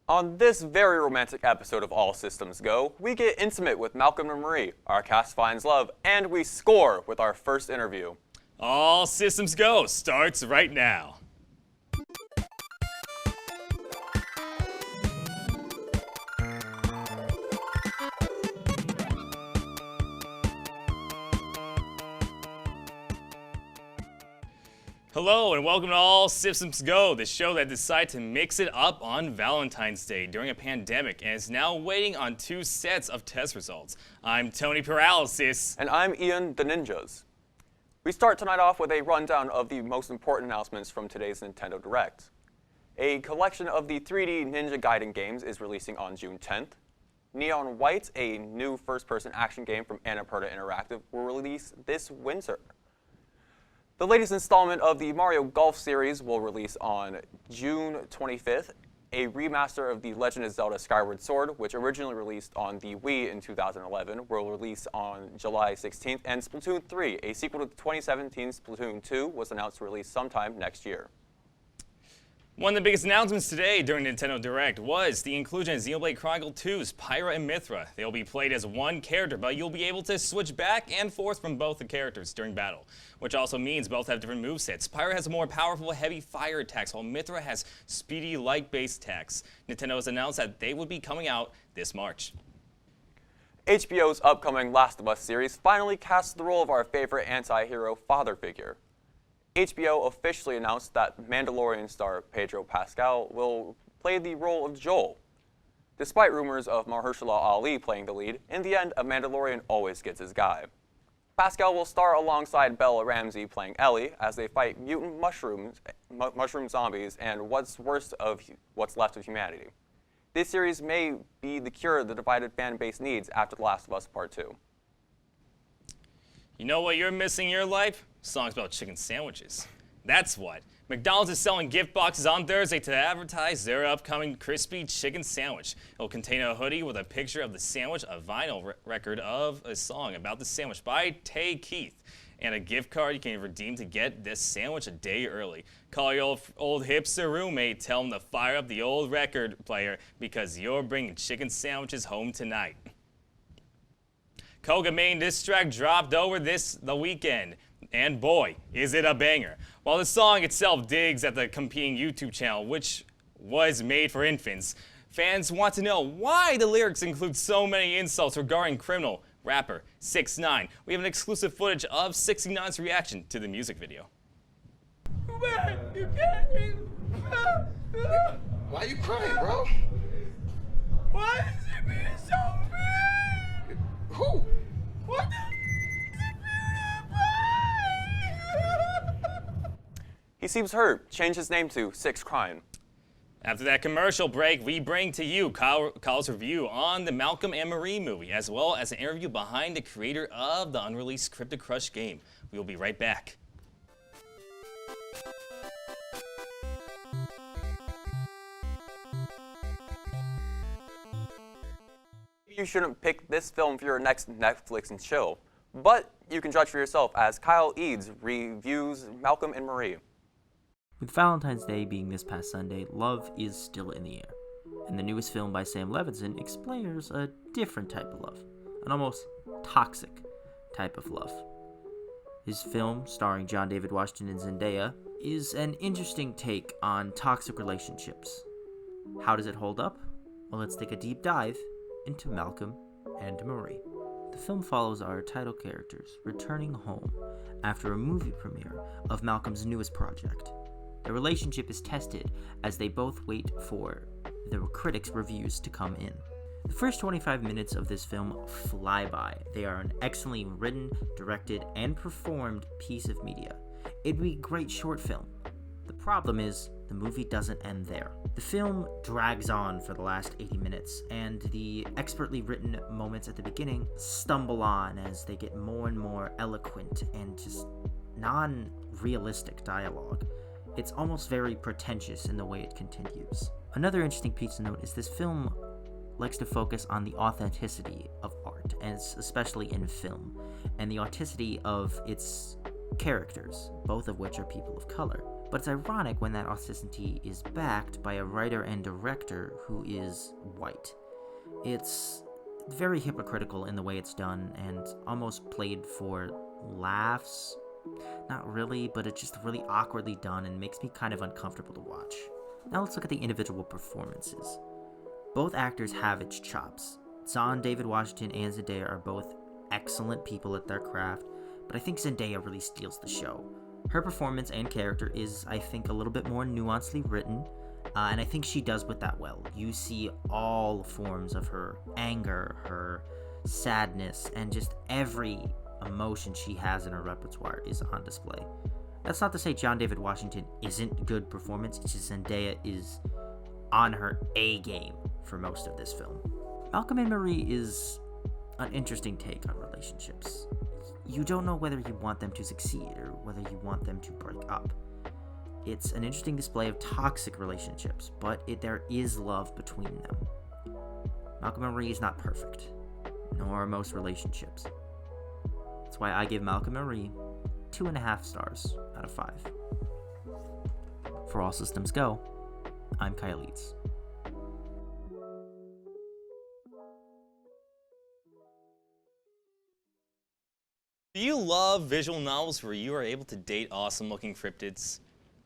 On this very romantic episode of All Systems Go, we get intimate with Malcolm and Marie, our cast finds love, and we score with our first interview. All Systems Go starts right now. Hello and welcome to All Systems Go, the show that decided to mix it up on Valentine's Day during a pandemic and is now waiting on 2 sets of test results. I'm Tony Paralysis. And I'm Ian the Ninjas. We start tonight off with a rundown of the most important announcements from today's Nintendo Direct. A collection of the 3D Ninja Gaiden games is releasing on June 10th. Neon White, a new first-person action game from Annapurna Interactive, will release this winter. The latest installment of the Mario Golf series will release on June 25th. A remaster of The Legend of Zelda Skyward Sword, which originally released on the Wii in 2011, will release on July 16th. And Splatoon 3, a sequel to 2017 Splatoon 2, was announced to release sometime next year. One of the biggest announcements today during Nintendo Direct was the inclusion of Xenoblade Chronicle 2's Pyra and Mithra. They'll be played as one character, but you'll be able to switch back and forth from both the characters during battle, which also means both have different movesets. Pyra has more powerful, heavy fire attacks, while Mithra has speedy, light-based attacks. Nintendo has announced that they would be coming out this March. HBO's upcoming Last of Us series finally casts the role of our favorite anti-hero father figure. HBO officially announced that Mandalorian star Pedro Pascal will play the role of Joel. Despite rumors of Mahershala Ali playing the lead, in the end, a Mandalorian always gets his guy. Pascal will star alongside Bella Ramsey playing Ellie as they fight mutant mushroom zombies and what's left of humanity. This series may be the cure the divided fan base needs after The Last of Us Part 2. You know what you're missing in your life? Songs about chicken sandwiches. That's what. McDonald's is selling gift boxes on Thursday to advertise their upcoming crispy chicken sandwich. It will contain a hoodie with a picture of the sandwich, a vinyl record of a song about the sandwich by Tay Keith, and a gift card you can redeem to get this sandwich a day early. Call your old hipster roommate, tell him to fire up the old record player because you're bringing chicken sandwiches home tonight. Koga main diss track dropped over the weekend, and boy, is it a banger. While the song itself digs at the competing YouTube channel, which was made for infants, fans want to know why the lyrics include so many insults regarding criminal rapper 6ix9ine. We have an exclusive footage of 6ix9ine's reaction to the music video. Why are you crying, bro? Why is it being so mean? Who? What the He seems hurt. Changed his name to 6ix9ine. After that commercial break, we bring to you Kyle's review on the Malcolm and Marie movie, as well as an interview behind the creator of the unreleased Cryptic Crush game. We will be right back. You shouldn't pick this film for your next Netflix and chill, but you can judge for yourself as Kyle Eads reviews Malcolm and Marie. With Valentine's Day being this past Sunday, love is still in the air, and the newest film by Sam Levinson explores a different type of love, an almost toxic type of love. His film, starring John David Washington and Zendaya, is an interesting take on toxic relationships. How does it hold up? Well, let's take a deep dive into Malcolm and Marie. The film follows our title characters returning home after a movie premiere of Malcolm's newest project. Their relationship is tested as they both wait for the critics' reviews to come in. The first 25 minutes of this film fly by. They are an excellently written, directed, and performed piece of media. It'd be a great short film. The problem is, the movie doesn't end there. The film drags on for the last 80 minutes, and the expertly written moments at the beginning stumble on as they get more and more eloquent and just non-realistic dialogue. It's almost very pretentious in the way it continues. Another interesting piece to note is this film likes to focus on the authenticity of art, and especially in film, and the authenticity of its characters, both of which are people of color. But it's ironic when that authenticity is backed by a writer and director who is white. It's very hypocritical in the way it's done and almost played for laughs. Not really, but it's just really awkwardly done and makes me kind of uncomfortable to watch. Now let's look at the individual performances. Both actors have its chops. Zahn, David Washington, and Zendaya are both excellent people at their craft, but I think Zendaya really steals the show. Her performance and character is, I think, a little bit more nuancedly written, and I think she does with that well. You see all forms of her anger, her sadness, and just every emotion she has in her repertoire is on display. That's not to say John David Washington isn't good performance, it's just Zendaya is on her A game for most of this film. Malcolm and Marie is an interesting take on relationships. You don't know whether you want them to succeed or whether you want them to break up. It's an interesting display of toxic relationships, but there is love between them. Malcolm and Marie is not perfect, nor are most relationships. That's why I give Malcolm and Marie 2.5 stars out of 5. For All Systems Go, I'm Kyle Leeds. Do you love visual novels where you are able to date awesome-looking cryptids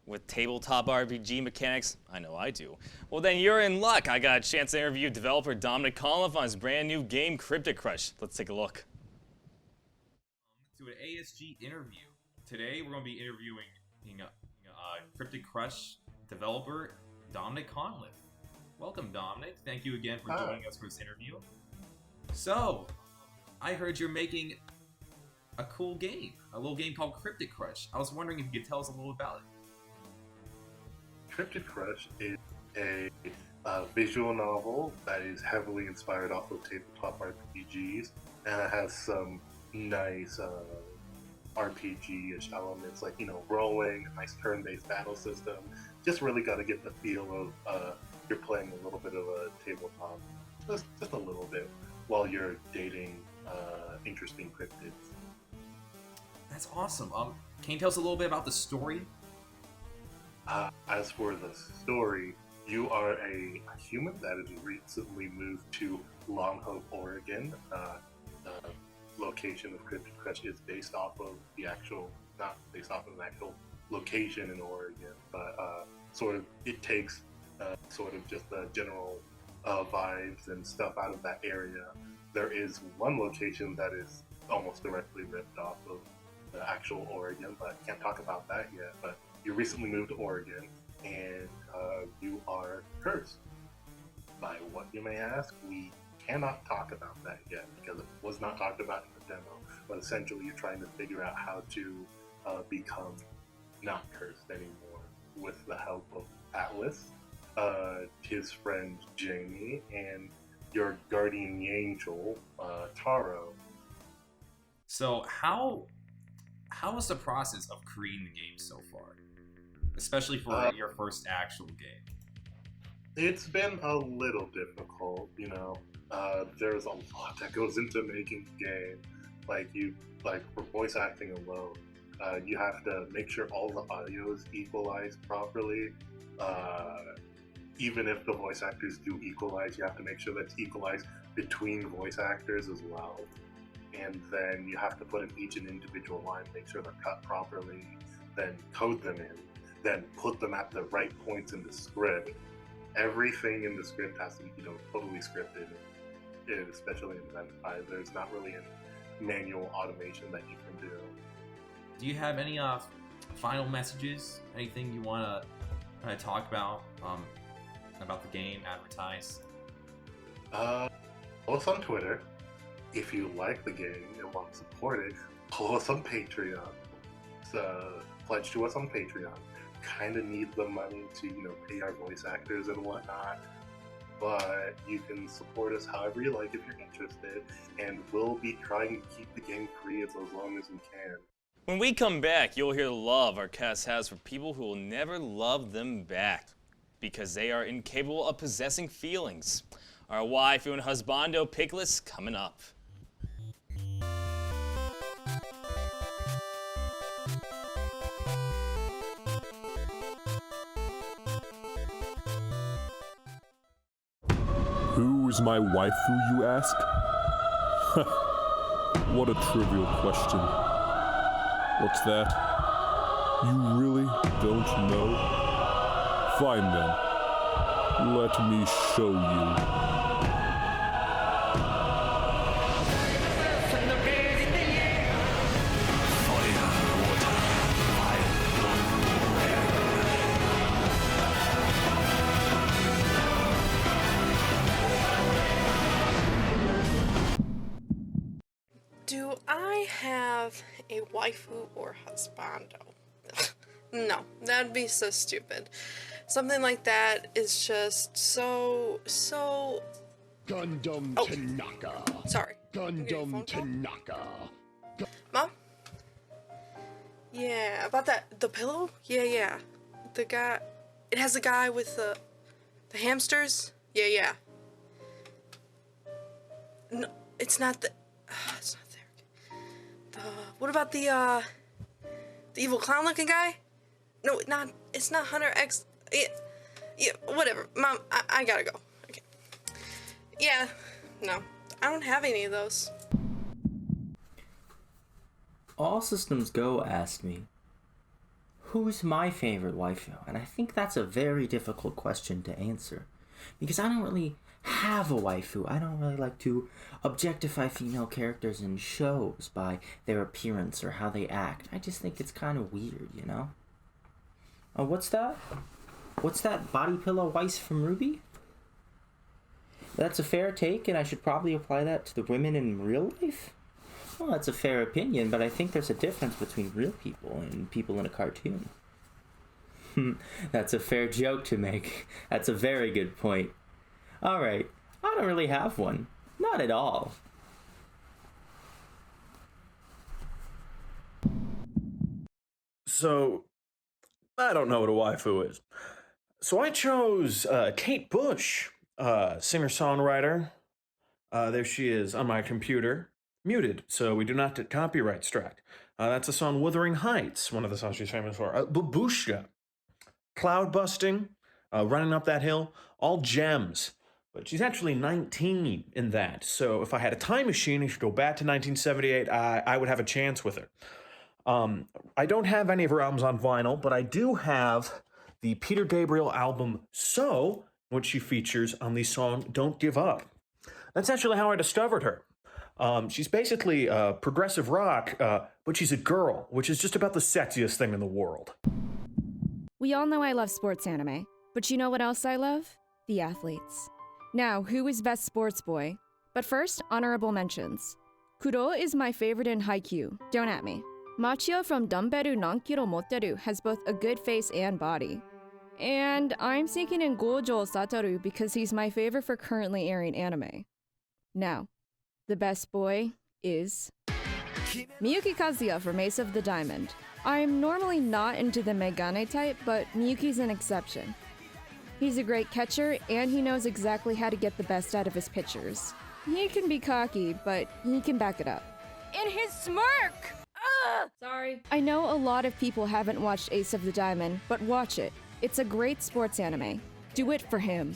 with tabletop RPG mechanics? I know I do. Well, then you're in luck. I got a chance to interview developer Dominic Conliffe on his brand new game, Cryptic Crush. Let's take a look. To an ASG interview. Today we're going to be interviewing Cryptic Crush developer Dominic Conliffe. Welcome, Dominic. Thank you again for joining us for this interview. So, I heard you're making a cool game, a little game called Cryptic Crush. I was wondering if you could tell us a little about it. Cryptic Crush is a visual novel that is heavily inspired off of tabletop RPGs, and it has some nice RPG-ish elements, like, rolling, a nice turn-based battle system. Just really got to get the feel of you're playing a little bit of a tabletop, just a little bit, while you're dating interesting cryptids. That's awesome. Can you tell us a little bit about the story? As for the story, you are a human that has recently moved to Long Hope, Oregon. The location of Cryptic Crush is based off of not based off of an actual location in Oregon, but it takes sort of just the general vibes and stuff out of that area. There is one location that is almost directly ripped off of the actual Oregon, but I can't talk about that yet. But you recently moved to Oregon, and you are cursed. By what, you may ask? We cannot talk about that yet because it was not talked about in the demo. But essentially, you're trying to figure out how to become not cursed anymore with the help of Atlas, his friend Jamie, and your guardian angel, Taro. So how was the process of creating the game so far? Especially for your first actual game. It's been a little difficult, there's a lot that goes into making a game. Like for voice acting alone, you have to make sure all the audio is equalized properly. Even if the voice actors do equalize, you have to make sure that's equalized between voice actors as well. And then you have to put in each an individual line, make sure they're cut properly, then code them in, then put them at the right points in the script. Everything in the script has to be, totally scripted, especially in Event 5. There's not really any manual automation that you can do. Do you have any final messages? Anything you want to talk about the game, advertise? Follow us on Twitter. If you like the game and want to support it, follow us on Patreon. Pledge to us on Patreon. Kind of need the money to, pay our voice actors and whatnot. But you can support us however you like if you're interested, and we'll be trying to keep the game free as long as we can. When we come back, you'll hear the love our cast has for people who will never love them back because they are incapable of possessing feelings. Our waifu and husbando pick list coming up. Who is my waifu, you ask? What a trivial question. What's that? You really don't know? Fine then. Let me show you. Do I have a waifu or husbando? No, that'd be so stupid. Something like that is just so... Gundam Tanaka. Sorry. Gundam Tanaka. Mom? Yeah, about that, the pillow? Yeah. The guy, it has a guy with the hamsters? Yeah. No, it's not the, it's not there. What about the evil clown looking guy? No, it's not Hunter X. Yeah, whatever. Mom, I gotta go. Okay. Yeah, no, I don't have any of those. All Systems Go asked me, who's my favorite waifu? And I think that's a very difficult question to answer. Because I don't really have a waifu. I don't really like to objectify female characters in shows by their appearance or how they act. I just think it's kind of weird, you know? Oh, what's that? What's that body pillow Weiss from Ruby? That's a fair take, and I should probably apply that to the women in real life? Well, that's a fair opinion, but I think there's a difference between real people and people in a cartoon. That's a fair joke to make. That's a very good point. Alright, I don't really have one. Not at all. So, I don't know what a waifu is. So I chose Kate Bush, singer-songwriter. There she is on my computer. Muted, so we do not get copyright strike. That's the song Wuthering Heights, one of the songs she's famous for. Babushka, Cloud Busting, Running Up That Hill, all gems. But she's actually 19 in that, so if I had a time machine and could go back to 1978, I would have a chance with her. I don't have any of her albums on vinyl, but I do have the Peter Gabriel album So, which she features on the song Don't Give Up. That's actually how I discovered her. She's basically progressive rock, but she's a girl, which is just about the sexiest thing in the world. We all know I love sports anime, but you know what else I love? The athletes. Now, who is best sports boy? But first, honorable mentions. Kuro is my favorite in Haikyuu, don't at me. Machio from Dumberu Nankiro Motteru has both a good face and body. And I'm thinking in Gojo Satoru because he's my favorite for currently airing anime. Now, the best boy is Miyuki Kazuya from Ace of the Diamond. I'm normally not into the Megane type, but Miyuki's an exception. He's a great catcher, and he knows exactly how to get the best out of his pitchers. He can be cocky, but he can back it up. In his smirk! Sorry. I know a lot of people haven't watched Ace of the Diamond, but watch it. It's a great sports anime. Do it for him.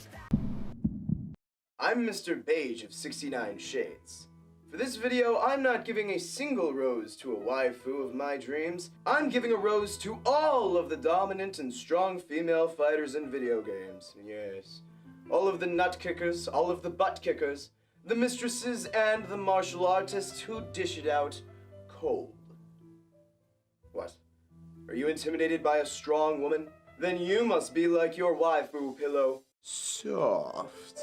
I'm Mr. Beige of 69 Shades. For this video, I'm not giving a single rose to a waifu of my dreams. I'm giving a rose to all of the dominant and strong female fighters in video games. Yes. All of the nut kickers, all of the butt kickers, the mistresses, and the martial artists who dish it out cold. What? Are you intimidated by a strong woman? Then you must be like your waifu pillow. Soft.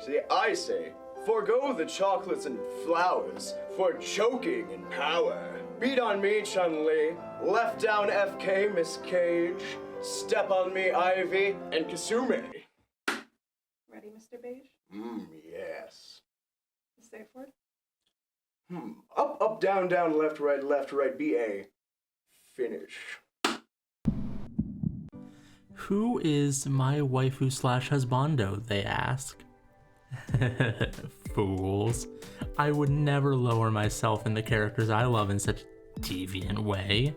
See, I say, forgo the chocolates and flowers for choking and power. Beat on me, Chun-Li. Left down FK, Miss Cage. Step on me, Ivy. And Kasumi. Ready, Mr. Beige? Yes. Stay forward. Up, up, down, down, left, right, BA. Finish. Who is my waifu slash husbando, they ask. Fools. I would never lower myself in the characters I love in such a deviant way.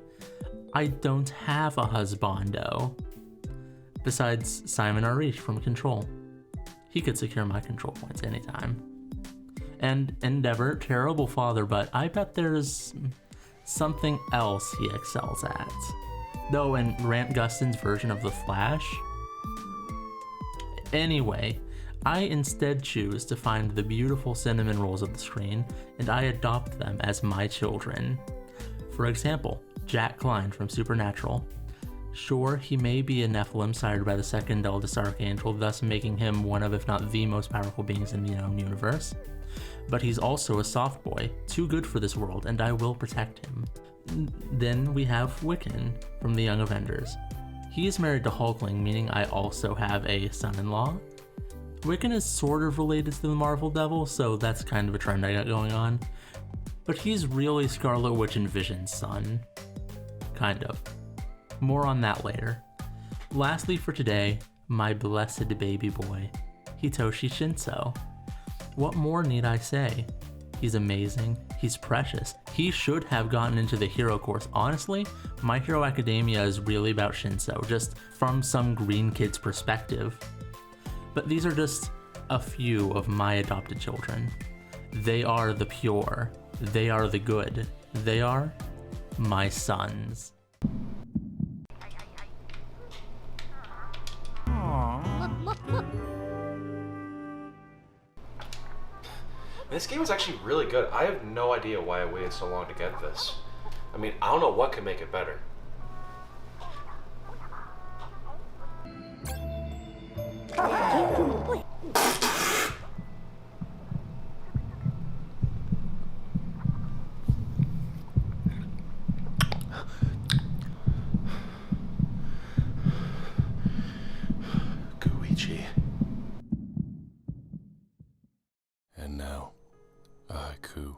I don't have a husbando. Besides Simon Arish from Control. he could secure my control points anytime. And Endeavor, terrible father, but I bet there's something else he excels at. Though in Grant Gustin's version of The Flash. Anyway, I instead choose to find the beautiful cinnamon rolls of the screen, and I adopt them as my children. For example, Jack Klein from Supernatural. Sure, he may be a Nephilim sired by the second eldest archangel, thus making him one of, if not the most powerful beings in the known universe. But he's also a soft boy, too good for this world, and I will protect him. Then we have Wiccan from the Young Avengers. He is married to Hulkling, meaning I also have a son-in-law. Wiccan is sort of related to the Marvel Devil, so that's kind of a trend I got going on. But he's really Scarlet Witch and Vision's son. Kind of. More on that later. Lastly for today, my blessed baby boy, Hitoshi Shinso. What more need I say? He's amazing, he's precious, he should have gotten into the hero course. Honestly, My Hero Academia is really about Shinso, just from some green kid's perspective. But these are just a few of my adopted children. They are the pure, they are the good, they are my sons. This game is actually really good. I have no idea why I waited so long to get this. I mean, I don't know what could make it better. Guichi. And now, a haiku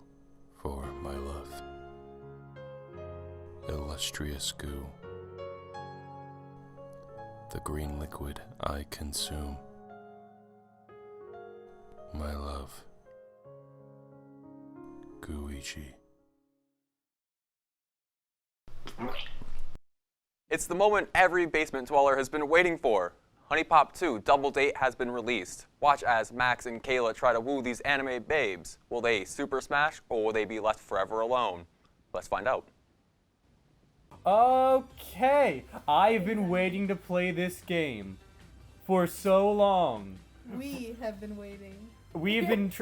for my love. Illustrious goo, the green liquid I consume. My love, Guichi. It's the moment every basement dweller has been waiting for. Honey Pop 2 Double Date has been released. Watch as Max and Kayla try to woo these anime babes. Will they super smash or will they be left forever alone? Let's find out. Okay, I've been waiting to play this game for so long. We have been waiting. We've been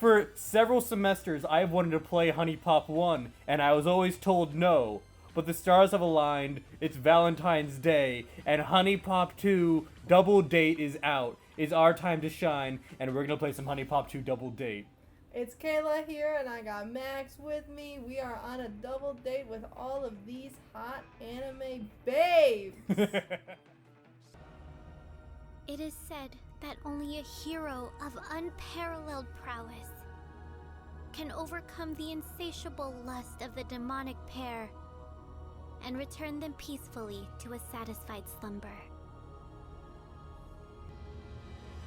for several semesters. I've wanted to play Honey Pop 1 and I was always told no. But the stars have aligned, it's Valentine's Day, and Honey Pop 2 Double Date is out. It's our time to shine, and we're gonna play some Honey Pop 2 Double Date. It's Kayla here, and I got Max with me. We are on a double date with all of these hot anime babes. It is said that only a hero of unparalleled prowess can overcome the insatiable lust of the demonic pair and return them peacefully to a satisfied slumber.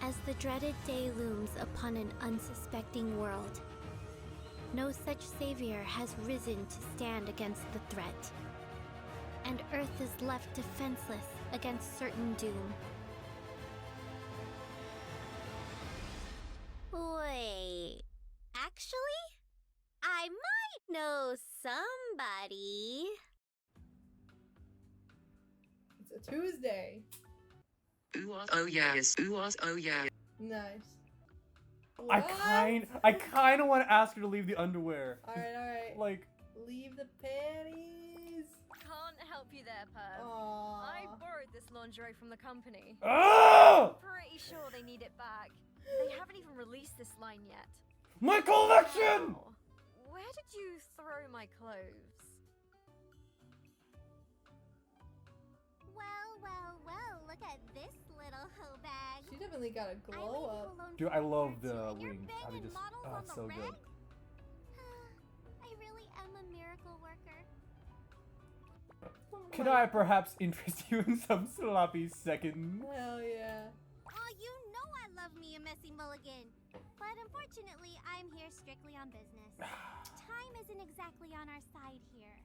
As the dreaded day looms upon an unsuspecting world, no such savior has risen to stand against the threat, and Earth is left defenseless against certain doom. Wait, actually, I might know somebody. It's a Tuesday. Oh yes. Oh yeah. Nice. I kind of want to ask her to leave the underwear. Alright. Like, leave the panties. Can't help you there, Perv. I borrowed this lingerie from the company. Oh! I'm pretty sure they need it back. They haven't even released this line yet. My collection! Wow. Where did you throw my clothes? Well, look at this little hoe bag. She definitely got a glow up. dude, I love the wings. How they just, it's so good. I really am a miracle worker. Could I perhaps interest you in some sloppy seconds? Hell yeah. Oh, you know I love me a messy mulligan. But unfortunately, I'm here strictly on business. Time isn't exactly on our side here.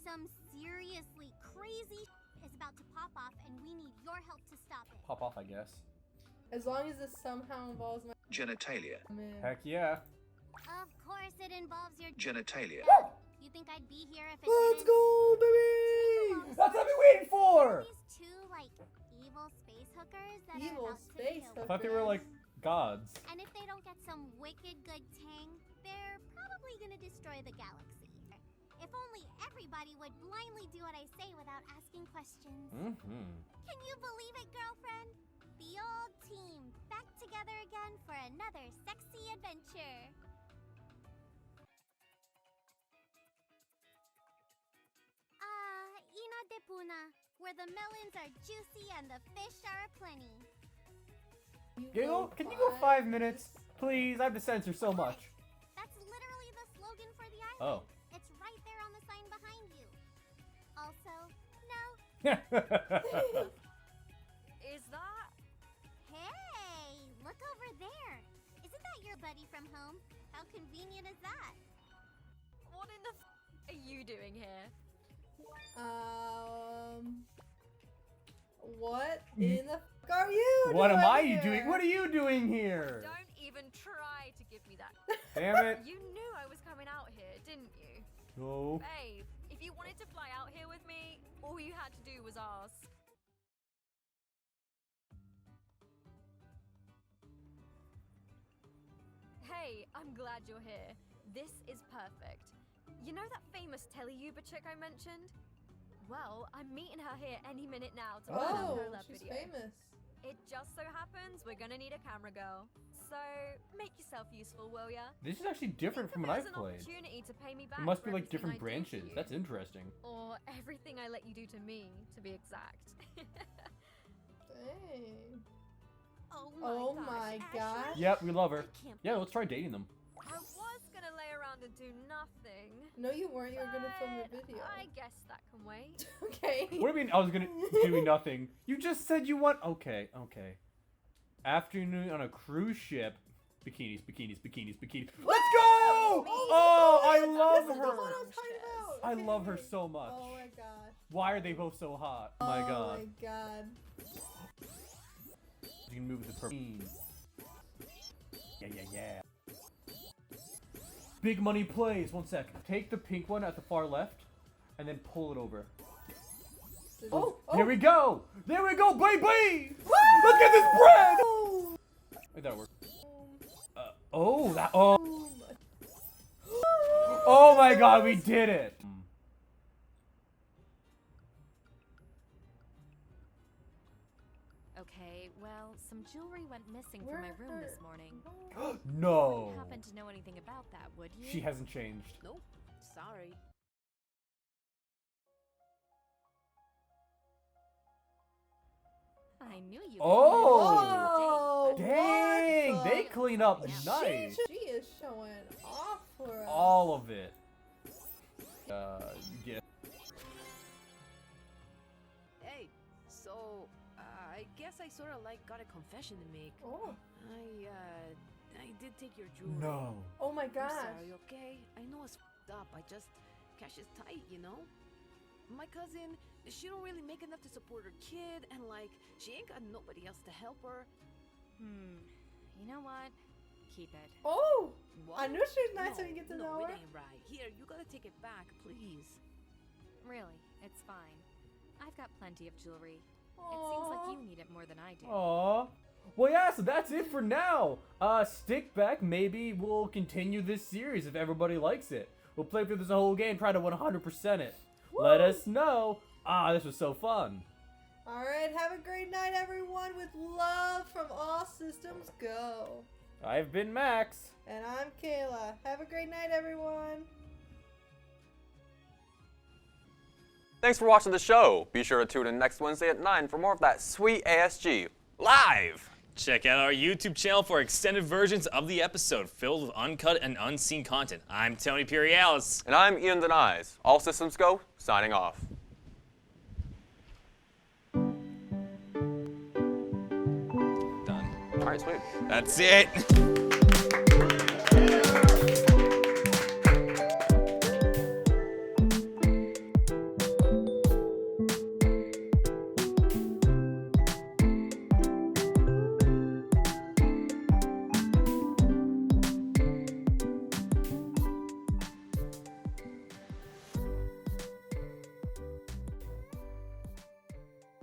Some seriously crazy is about to pop off and we need your help to stop it. Pop off, I guess. As long as this somehow involves my Genitalia. man. Heck yeah. Of course it involves your Genitalia. You think I'd be here if it Let's didn't? go, baby! That's what I've been waiting for! These two, like, evil space hookers that Evil are about space to I thought they were like gods. And if they don't get some wicked good tang, they're probably gonna destroy the galaxy. If only everybody would blindly do what I say without asking questions. Mm-hmm. Can you believe it, girlfriend? The old team back together again for another sexy adventure. Ina de Puna, where the melons are juicy and the fish are aplenty. Giggle, can you go 5 minutes? Please, I have to censor so much. That's literally the slogan for the island. Oh. It's right there on the sign behind you. Also, no. Is that? Hey, look over there. Isn't that your buddy from home? How convenient is that? What in the are you doing here? What in the are you What doing am I here? doing? What are you doing here? Don't even try to give me that. Damn it. You knew I was coming out here, didn't you? No. Babe, if you wanted to fly out here with me, all you had to do was ask. Hey, I'm glad you're here. This is perfect. You know that famous teleuber chick I mentioned? Well, I'm meeting her here any minute now to film Oh, her love she's video. famous. It just so happens we're gonna need a camera girl. So, make yourself useful, will ya? This is actually different from what I've There's an played. opportunity to pay me back It must for be like everything different I do for branches. you. That's interesting. Or everything I let you do to me, to be exact. Dang. Oh my gosh. Yep, we love her. Yeah, let's try dating them. I was gonna lay around and do nothing. No, you weren't. You were gonna film your but video. I guess that can wait. Okay. What do you mean I was gonna do nothing? You just said you want. Okay, okay. Afternoon on a cruise ship. Bikinis, bikinis, bikinis, bikinis. Let's go! Oh, I love This is the one I her. was talking about. I Okay. love her so much. Oh my gosh. Why are they both so hot? Oh my god. Oh my god. You can move the purple. Yeah, yeah, yeah. Big money plays. 1 sec. Take the pink one at the far left, and then pull it over. Oh, Here we go! There we go, baby! Look at this bread! Wait, that'll work. Oh, that. Oh. Oh my god, we did it! Okay, well, some jewelry went missing from my room this morning. No. You wouldn't happen to know anything about that, would you? She hasn't changed. Nope. Sorry. I knew you. Oh! Oh, Dang! what They the- clean up nice. She is showing off for us. All of it. Yeah. Hey, so I guess I sort of like got a confession to make. Oh. I did take your jewelry. No. Oh my I'm gosh. sorry, okay? I know it's f***ed up. I just cash is tight, you know. My cousin, she don't really make enough to support her kid, and like she ain't got nobody else to help her. You know what? Keep it. Oh! What? I knew she was nice no, when you get to no, know her. it ain't right. Here, you gotta take it back, please. Really, it's fine. I've got plenty of jewelry. It seems like you need it more than I do. Aww. Well, yeah, so that's it for now. Stick back. Maybe we'll continue this series if everybody likes it. We'll play through this whole game, try to 100% it. Let us know. This was so fun. Alright, have a great night, everyone, with love from All Systems Go. I've been Max. And I'm Kayla. Have a great night, everyone. Thanks for watching the show. Be sure to tune in next Wednesday at 9 for more of that sweet ASG live. Check out our YouTube channel for extended versions of the episode filled with uncut and unseen content. I'm Tony Purialis. And I'm Ian Denies. All Systems Go, signing off. Done. All right, sweet. That's it.